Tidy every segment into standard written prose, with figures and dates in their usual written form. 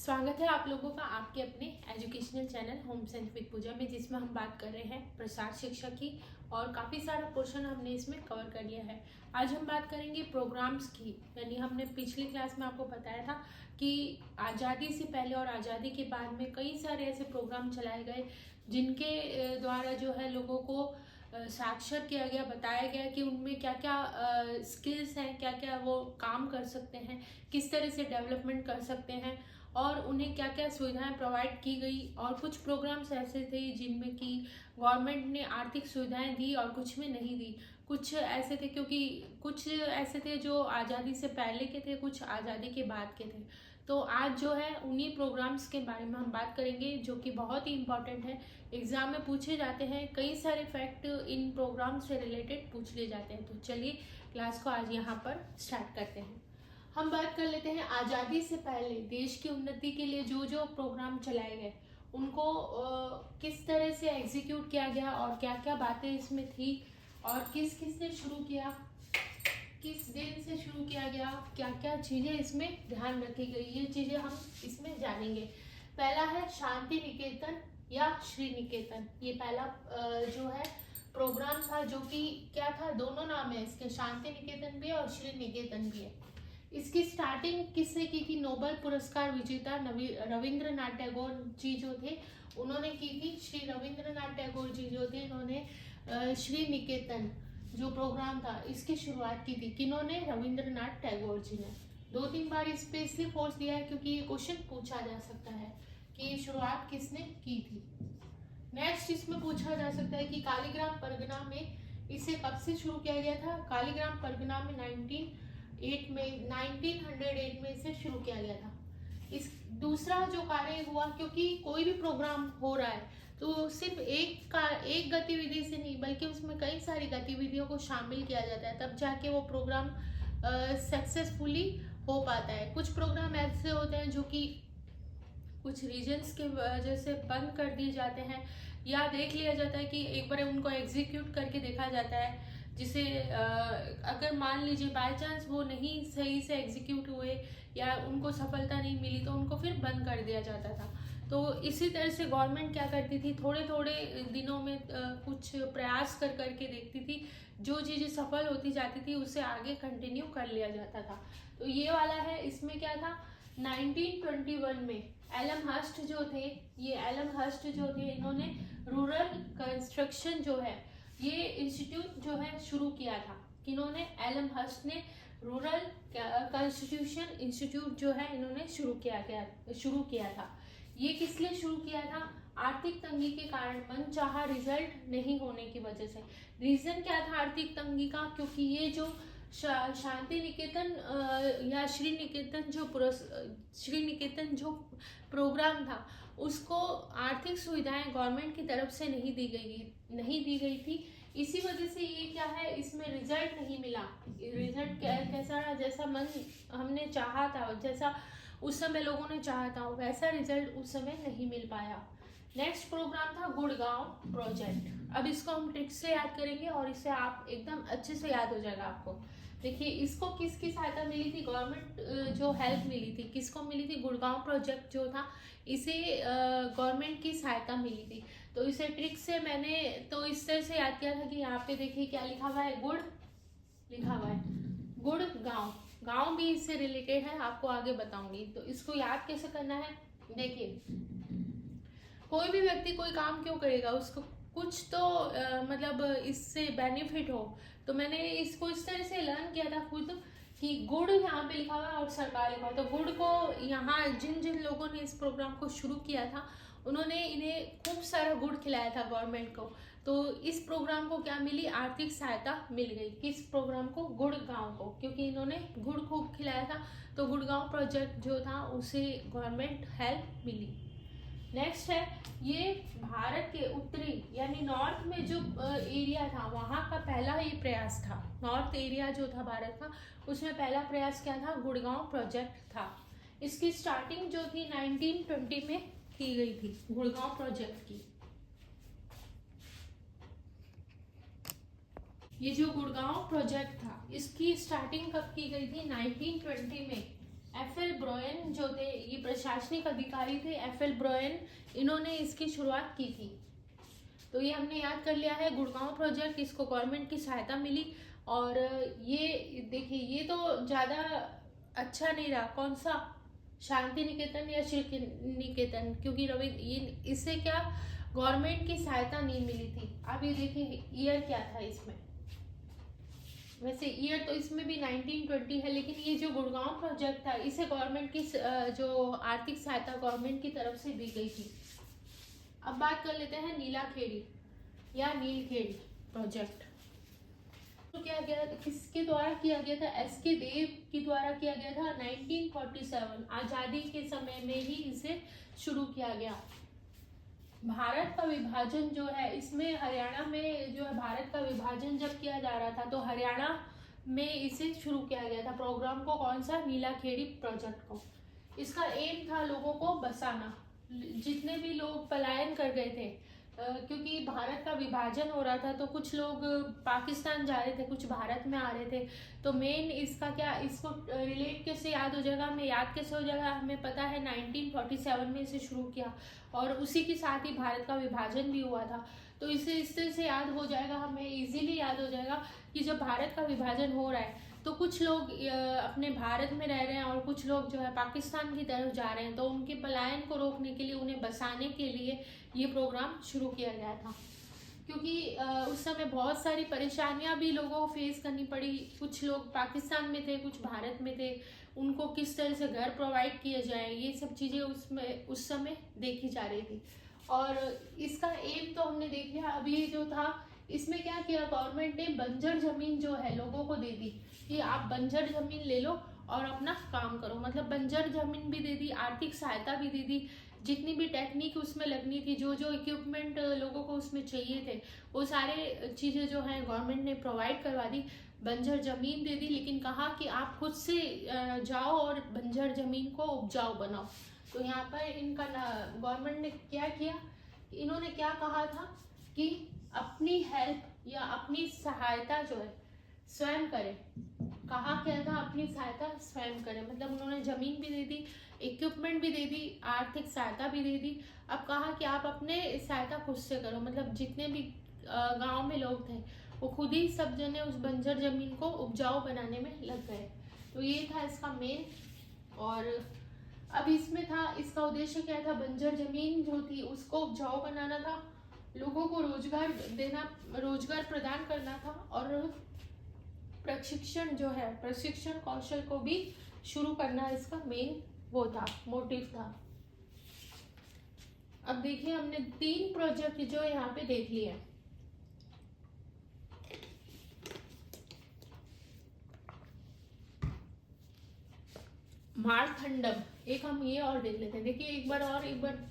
स्वागत है आप लोगों का आपके अपने educational channel home science with Pooja में, जिसमें हम बात कर रहे हैं प्रसार शिक्षा की और काफ़ी सारा पोर्शन हमने इसमें कवर कर लिया है। आज हम बात करेंगे प्रोग्राम्स की। यानी हमने पिछली क्लास में आपको बताया था कि आज़ादी से पहले और आज़ादी के बाद में कई सारे ऐसे प्रोग्राम चलाए गए जिनके द्वारा जो है लोगों को साक्षर किया गया, बताया गया कि उनमें क्या क्या स्किल्स हैं, क्या क्या वो काम कर सकते हैं, किस तरह से डेवलपमेंट कर सकते हैं और उन्हें क्या क्या सुविधाएं प्रोवाइड की गई। और कुछ प्रोग्राम्स ऐसे थे जिनमें कि गवर्नमेंट ने आर्थिक सुविधाएं दी और कुछ में नहीं दी। कुछ ऐसे थे क्योंकि कुछ ऐसे थे जो आज़ादी से पहले के थे, कुछ आज़ादी के बाद के थे। तो आज जो है उन्हीं प्रोग्राम्स के बारे में हम बात करेंगे जो कि बहुत ही इम्पॉर्टेंट है, एग्जाम में पूछे जाते हैं। कई सारे फैक्ट इन प्रोग्राम से रिलेटेड पूछ लिए जाते हैं। तो चलिए क्लास को आज यहाँ पर स्टार्ट करते हैं। हम बात कर लेते हैं आज़ादी से पहले देश की उन्नति के लिए जो जो प्रोग्राम चलाए गए उनको किस तरह से एग्जीक्यूट किया गया और क्या क्या बातें इसमें थी और किस किस ने शुरू किया, किस दिन से शुरू किया गया, क्या क्या चीज़ें इसमें ध्यान रखी गई, ये चीज़ें हम इसमें जानेंगे। पहला है शांति निकेतन या श्री निकेतन। ये पहला जो है प्रोग्राम था, जो कि क्या था, दोनों नाम है इसके, शांति निकेतन भी है और श्री निकेतन भी है। इसकी स्टार्टिंग किससे की थी? नोबेल पुरस्कार विजेता रविंद्रनाथ टैगोर जी जो थे उन्होंने की थी। श्री रविंद्रनाथ टैगोर जी जो थे इन्होंने श्री निकेतन जो प्रोग्राम था इसकी शुरुआत की थी। किन्होंने? रविंद्रनाथ टैगोर जी ने। 2-3 बार इस पे इसलिए फोर्स दिया है क्योंकि ये क्वेश्चन पूछा जा सकता है कि शुरुआत किसने की थी। नेक्स्ट इसमें पूछा जा सकता है कि कालीग्राम परगना में इसे कब से शुरू किया गया था? कालीग्राम परगना में 1908 में इसे शुरू किया गया था। इस दूसरा जो कार्य हुआ, क्योंकि कोई भी प्रोग्राम हो रहा है तो सिर्फ एक गतिविधि से नहीं बल्कि उसमें कई सारी गतिविधियों को शामिल किया जाता है, तब जाके वो प्रोग्राम सक्सेसफुली हो पाता है। कुछ प्रोग्राम ऐसे होते हैं जो कि कुछ रीजन्स के वजह से बंद कर दिए जाते हैं या देख लिया जाता है कि एक बार उनको एग्जीक्यूट करके देखा जाता है, जिसे अगर मान लीजिए बाय चांस वो नहीं सही से एग्जीक्यूट हुए या उनको सफलता नहीं मिली तो उनको फिर बंद कर दिया जाता था। तो इसी तरह से गवर्नमेंट क्या करती थी, थोड़े थोड़े दिनों में कुछ प्रयास कर करके देखती थी, जो चीज़ें सफल होती जाती थी उसे आगे कंटिन्यू कर लिया जाता था। तो ये वाला है। इसमें क्या था, 1921 में एलम हस्ट जो थे, ये एलम हस्ट जो थे इन्होंने रूरल कंस्ट्रक्शन जो है ये इंस्टीट्यूट जो है शुरू किया था। किन्होंने? एलम हस्ट ने रूरल कंस्टिट्यूशन इंस्टीट्यूट जो है इन्होंने शुरू किया था। ये किस लिए शुरू किया था? आर्थिक तंगी के कारण, मनचाहा रिजल्ट नहीं होने की वजह से। रीजन क्या था आर्थिक तंगी का? क्योंकि ये जो शांति निकेतन या श्री निकेतन जो प्रोग्राम था उसको आर्थिक सुविधाएं गवर्नमेंट की तरफ से नहीं दी गई थी। इसी वजह से ये क्या है, इसमें रिजल्ट नहीं मिला। रिजल्ट कैसा रहा? जैसा मन हमने चाहा था, जैसा उस समय लोगों ने चाहा था वैसा रिजल्ट उस समय नहीं मिल पाया। नेक्स्ट प्रोग्राम था गुड़गांव प्रोजेक्ट। अब इसको हम ट्रिक से याद करेंगे और इससे आप एकदम अच्छे से याद हो जाएगा आपको। देखिए इसको किसकी सहायता मिली थी? गवर्नमेंट जो हेल्प मिली थी, किसको मिली थी? गुड़गांव प्रोजेक्ट जो था इसे गवर्नमेंट की सहायता मिली थी। तो इसे ट्रिक से मैंने तो इस तरह से याद किया था कि यहाँ पे देखिए क्या लिखा हुआ है, गुड़ लिखा हुआ है, गुड़गांव। गांव भी इससे रिलेटेड है, आपको आगे बताऊंगी। तो इसको याद कैसे करना है, देखिए कोई भी व्यक्ति कोई काम क्यों करेगा, उसको कुछ तो मतलब इससे बेनिफिट हो। तो मैंने इसको इस तरह से लर्न किया था खुद कि गुड़ यहाँ पे लिखा हुआ है और सरकार लिखा हुआ है। तो गुड़ को यहाँ जिन जिन लोगों ने इस प्रोग्राम को शुरू किया था उन्होंने इन्हें खूब सारा गुड़ खिलाया था गवर्नमेंट को। तो इस प्रोग्राम को क्या मिली? आर्थिक सहायता मिल गई। किस प्रोग्राम को? गुड़गांव को, क्योंकि इन्होंने गुड़ खूब खिलाया था। तो गुड़गांव प्रोजेक्ट जो था उसे गवर्नमेंट हेल्प मिली। नेक्स्ट है, ये भारत के उत्तरी यानी नॉर्थ में जो एरिया था वहाँ का पहला ही प्रयास था। नॉर्थ एरिया जो था भारत का उसमें पहला प्रयास क्या था? गुड़गांव प्रोजेक्ट था। इसकी स्टार्टिंग जो थी 1920 में की गई थी गुड़गांव प्रोजेक्ट की। ये जो गुड़गांव प्रोजेक्ट था इसकी स्टार्टिंग कब की गई थी? 1920 में। एफएल ब्रोयन जो थे, ये प्रशासनिक अधिकारी थे, एफएल ब्रोयन, इन्होंने इसकी शुरुआत की थी। तो ये हमने याद कर लिया है। गुड़गांव प्रोजेक्ट, इसको गवर्नमेंट की सहायता मिली। और ये देखिए, ये तो ज़्यादा अच्छा नहीं रहा। कौन सा, शांति निकेतन या श्री निकेतन, क्योंकि ये इससे क्या गवर्नमेंट की सहायता नहीं मिली थी। अब ये देखिए ईयर क्या था इसमें, वैसे ईयर तो इसमें भी 1920 है, लेकिन ये जो गुड़गांव प्रोजेक्ट था इसे गवर्नमेंट की जो आर्थिक सहायता गवर्नमेंट की तरफ से दी गई थी। अब बात कर लेते हैं नीलाखेड़ी या नीलखेड़ी प्रोजेक्ट। तो क्या गया, किसके द्वारा किया गया था? एसके देव के द्वारा किया गया था। 1947 आजादी के समय में ही इसे शुरू किया गया। भारत का विभाजन जो है, इसमें हरियाणा में जो है भारत का विभाजन जब किया जा रहा था, तो हरियाणा में इसे शुरू किया गया था प्रोग्राम को। कौन सा? नीलाखेड़ी प्रोजेक्ट को। इसका एम था लोगों को बसाना, जितने भी लोग पलायन कर गए थे, क्योंकि भारत का विभाजन हो रहा था, तो कुछ लोग पाकिस्तान जा रहे थे, कुछ भारत में आ रहे थे। तो मेन इसका क्या, इसको रिलेट कैसे याद हो जाएगा, हमें याद कैसे हो जाएगा, हमें पता है 1947 में इसे शुरू किया और उसी के साथ ही भारत का विभाजन भी हुआ था। तो इसे इस तरह से याद हो जाएगा, हमें इजीली याद हो जाएगा कि जब भारत का विभाजन हो रहा है तो कुछ लोग अपने भारत में रह रहे हैं और कुछ लोग जो है पाकिस्तान की तरफ जा रहे हैं। तो उनके पलायन को रोकने के लिए, उन्हें बसाने के लिए ये प्रोग्राम शुरू किया गया था। क्योंकि उस समय बहुत सारी परेशानियां भी लोगों को फेस करनी पड़ी। कुछ लोग पाकिस्तान में थे, कुछ भारत में थे, उनको किस तरह से घर प्रोवाइड किए जाए, ये सब चीज़ें उसमें उस समय देखी जा रही थी। और इसका एम तो हमने देख लिया। अभी जो था इसमें क्या किया, गवर्नमेंट ने बंजर जमीन जो है लोगों को दे दी कि आप बंजर जमीन ले लो और अपना काम करो। मतलब बंजर जमीन भी दे दी, आर्थिक सहायता भी दे दी, जितनी भी टेक्निक उसमें लगनी थी, जो जो इक्विपमेंट लोगों को उसमें चाहिए थे, वो सारे चीज़ें जो है गवर्नमेंट ने प्रोवाइड करवा दी। बंजर जमीन दे दी, लेकिन कहा कि आप खुद से जाओ और बंजर जमीन को उपजाऊ बनाओ। तो यहाँ पर इनका गवर्नमेंट ने क्या किया, इन्होंने क्या कहा था कि अपनी हेल्प या अपनी सहायता जो है स्वयं करें। कहा क्या था, अपनी सहायता स्वयं करें। मतलब उन्होंने जमीन भी दे दी, इक्विपमेंट भी दे दी, आर्थिक सहायता भी दे दी। अब कहा कि आप अपने सहायता खुद से करो। मतलब जितने भी गांव में लोग थे वो खुद ही सब जने उस बंजर जमीन को उपजाऊ बनाने में लग गए। तो ये था इसका मेन। और अब इसमें था, इसका उद्देश्य क्या था, बंजर जमीन जो थी उसको उपजाऊ बनाना था, लोगों को रोजगार देना, रोजगार प्रदान करना था, और प्रशिक्षण जो है, प्रशिक्षण कौशल को भी शुरू करना इसका मेन वो था, मोटिव था। अब देखिए हमने 3 प्रोजेक्ट जो यहाँ पे देख लिए। मारखंडम, एक हम ये और देख लेते हैं। देखिए एक बार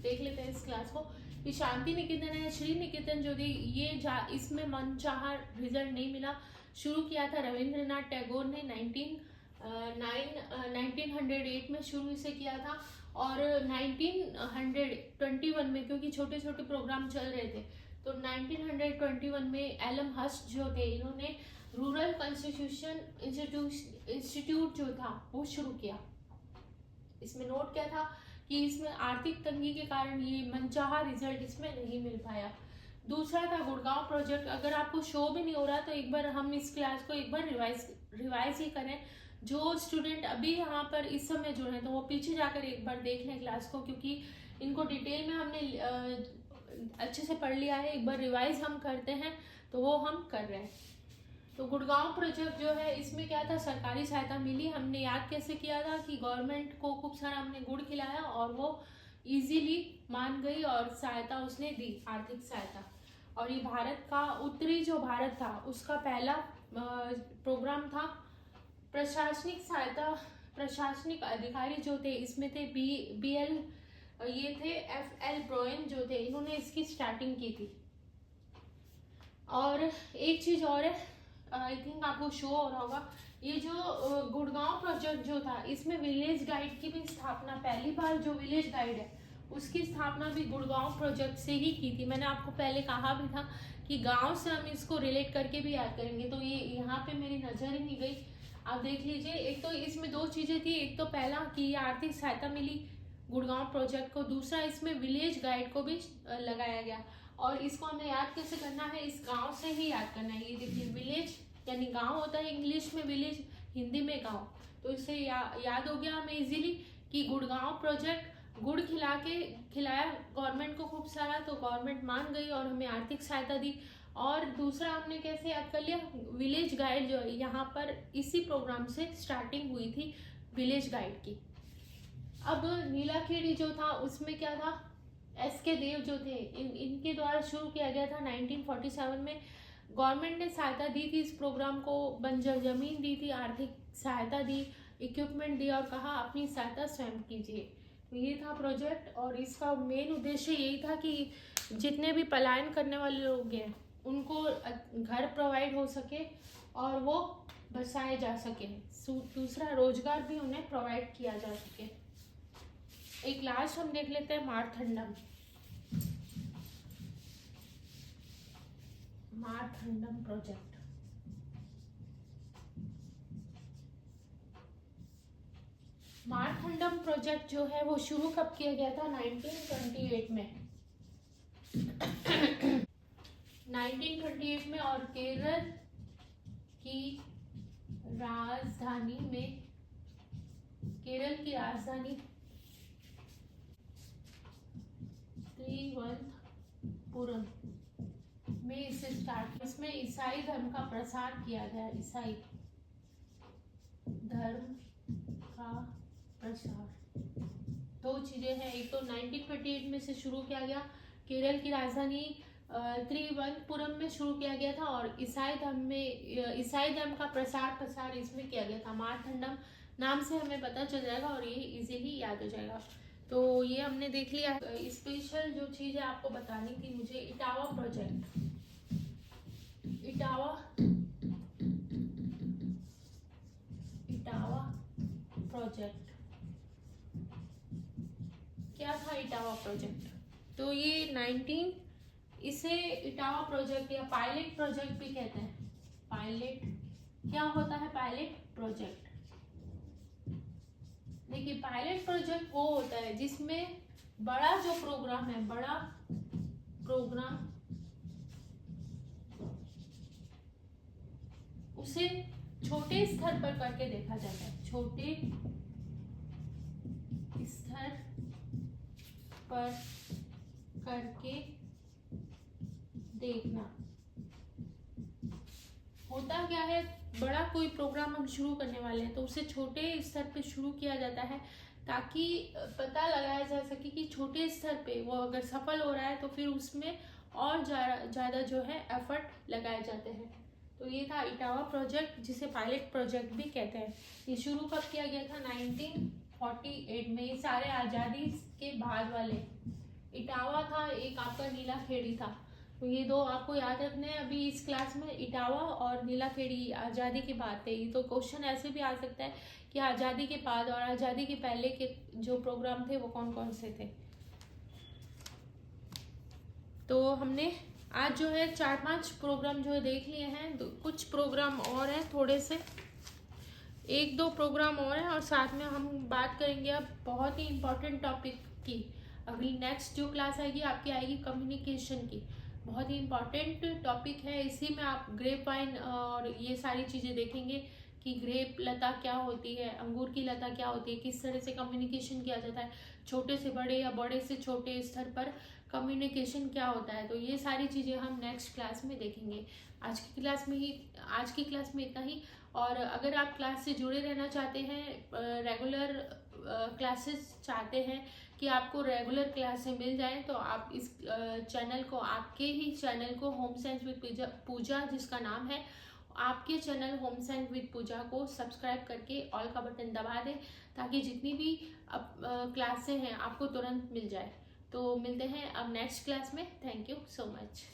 देख लेते हैं इस क्लास को। ये शांति निकेतन है, श्री निकेतन जो थी, ये इसमें मनचाहा रिजल्ट नहीं मिला। शुरू किया था रविंद्रनाथ टैगोर ने 1908 में शुरू इसे किया था। और 1921 में, क्योंकि छोटे छोटे प्रोग्राम चल रहे थे, तो 1921 में एलम हस्ट जो थे, इन्होंने रूरल कॉन्स्टिट्यूशन इंस्टीट्यूट जो था वो शुरू किया। इसमें नोट क्या था कि इसमें आर्थिक तंगी के कारण ये मनचाहा रिजल्ट इसमें नहीं मिल पाया। दूसरा था गुड़गांव प्रोजेक्ट। अगर आपको शो भी नहीं हो रहा तो एक बार हम इस क्लास को एक बार रिवाइज ही करें। जो स्टूडेंट अभी यहाँ पर इस समय जुड़े हैं तो वो पीछे जाकर एक बार देख लें क्लास को, क्योंकि इनको डिटेल में हमने अच्छे से पढ़ लिया है। एक बार रिवाइज हम करते हैं, तो वो हम कर रहे हैं। तो गुड़गांव प्रोजेक्ट जो है, इसमें क्या था, सरकारी सहायता मिली। हमने याद कैसे किया था कि गवर्नमेंट को खूब सारा हमने गुड़ खिलाया और वो इजीली मान गई और सहायता उसने दी, आर्थिक सहायता। और ये भारत का उत्तरी जो भारत था उसका पहला प्रोग्राम था। प्रशासनिक सहायता, प्रशासनिक अधिकारी जो थे इसमें थे BL, ये थे FL ब्रोयन जो थे, इन्होंने इसकी स्टार्टिंग की थी। और एक चीज़ और है, आई थिंक आपको शो हो रहा होगा, ये जो गुड़गांव प्रोजेक्ट जो था, इसमें विलेज गाइड की भी स्थापना, पहली बार जो विलेज गाइड है उसकी स्थापना भी गुड़गांव प्रोजेक्ट से ही की थी। मैंने आपको पहले कहा भी था कि गांव से हम इसको रिलेट करके भी याद करेंगे, तो ये यहाँ पे मेरी नज़र ही नहीं गई। आप देख लीजिए, एक तो इसमें दो चीज़ें थी, एक तो पहला कि आर्थिक सहायता मिली गुड़गांव प्रोजेक्ट को, दूसरा इसमें विलेज गाइड को भी लगाया गया। और इसको हमें याद कैसे करना है, इस गांव से ही याद करना है। ये देखिए, विलेज यानी गांव होता है इंग्लिश में, विलेज हिंदी में गांव, तो इससे याद हो गया हमें इजीली कि गुड़गांव प्रोजेक्ट, गुड़ खिलाया गवर्नमेंट को खूब सारा, तो गवर्नमेंट मान गई और हमें आर्थिक सहायता दी। और दूसरा हमने कैसे याद कर लिया, विलेज गाइड जो है यहाँ पर इसी प्रोग्राम से स्टार्टिंग हुई थी विलेज गाइड की। अब नीलाखेड़ी जो था उसमें क्या था, SK देव जो थे, इनके द्वारा शुरू किया गया था 1947 में। गवर्नमेंट ने सहायता दी थी इस प्रोग्राम को, बंजर जमीन दी थी, आर्थिक सहायता दी, इक्विपमेंट दिया और कहा अपनी सहायता स्वयं कीजिए। तो ये था प्रोजेक्ट, और इसका मेन उद्देश्य यही था कि जितने भी पलायन करने वाले लोग हैं उनको घर प्रोवाइड हो सके और वो बसाए जा सके, दूसरा रोजगार भी उन्हें प्रोवाइड किया जा सके। एक लास्ट हम देख लेते हैं मारथंडम। मारथंडम प्रोजेक्ट, मारथंडम प्रोजेक्ट जो है वो शुरू कब किया गया था, 1928 में। 1928 में, और केरल की राजधानी में, केरल की राजधानी तिरुवनंतपुरम में इसे स्टार्ट, इसमें ईसाई धर्म का प्रसार किया गया। ईसाई धर्म का प्रसार, दो चीजें हैं, एक तो 1928 में से शुरू किया गया, केरल की राजधानी तिरुवनंतपुरम में शुरू किया गया था, और ईसाई धर्म का प्रसार इसमें किया गया था। मारथंडम नाम से हमें पता चल जाएगा और ये इजीली याद हो जाएगा। तो ये हमने देख लिया। स्पेशल जो चीज़ है आपको बतानी थी मुझे, इटावा प्रोजेक्ट। इटावा प्रोजेक्ट क्या था? इटावा प्रोजेक्ट तो ये इसे इटावा प्रोजेक्ट या पायलट प्रोजेक्ट भी कहते हैं। पायलट क्या होता है? पायलट प्रोजेक्ट, देखिए पायलट प्रोजेक्ट वो होता है जिसमें बड़ा जो प्रोग्राम है, बड़ा प्रोग्राम उसे छोटे स्तर पर करके देखा जाता है। छोटे स्तर पर करके देखना होता क्या है, बड़ा कोई प्रोग्राम हम शुरू करने वाले हैं तो उसे छोटे स्तर पे शुरू किया जाता है ताकि पता लगाया जा सके कि छोटे स्तर पे वो अगर सफल हो रहा है तो फिर उसमें और ज़्यादा जो है एफर्ट लगाए जाते हैं। तो ये था इटावा प्रोजेक्ट, जिसे पायलट प्रोजेक्ट भी कहते हैं। ये शुरू कब किया गया था? 1948 में। ये सारे आज़ादी के बाद वाले, इटावा था, एक आपका नीलाखेड़ी था। तो ये दो आपको याद रखने हैं अभी इस क्लास में, इटावा और नीलाखेड़ी आज़ादी के बाद थे। ये तो क्वेश्चन ऐसे भी आ सकता है कि आज़ादी के बाद और आज़ादी के पहले के जो प्रोग्राम थे वो कौन कौन से थे। तो हमने आज जो है 4-5 प्रोग्राम जो है देख लिए हैं। कुछ प्रोग्राम और हैं, थोड़े से 1-2 प्रोग्राम और हैं, और साथ में हम बात करेंगे अब बहुत ही इम्पोर्टेंट टॉपिक की। अगली नेक्स्ट जो क्लास आएगी आपकी आएगी कम्युनिकेशन की। बहुत ही इम्पॉर्टेंट टॉपिक है, इसी में आप ग्रेप वाइन और ये सारी चीज़ें देखेंगे कि ग्रेप लता क्या होती है, अंगूर की लता क्या होती है, किस तरह से कम्युनिकेशन किया जाता है, छोटे से बड़े या बड़े से छोटे स्तर पर कम्युनिकेशन क्या होता है। तो ये सारी चीज़ें हम नेक्स्ट क्लास में देखेंगे। आज की क्लास में इतना ही। और अगर आप क्लास से जुड़े रहना चाहते हैं, रेगुलर क्लासेस चाहते हैं कि आपको रेगुलर क्लासें मिल जाएं, तो आप इस चैनल को, आपके ही चैनल को होम साइंस विद पूजा जिसका नाम है, आपके चैनल होम साइंस विद पूजा को सब्सक्राइब करके ऑल का बटन दबा दें ताकि जितनी भी क्लासें हैं आपको तुरंत मिल जाए। तो मिलते हैं अब नेक्स्ट क्लास में। Thank you so much.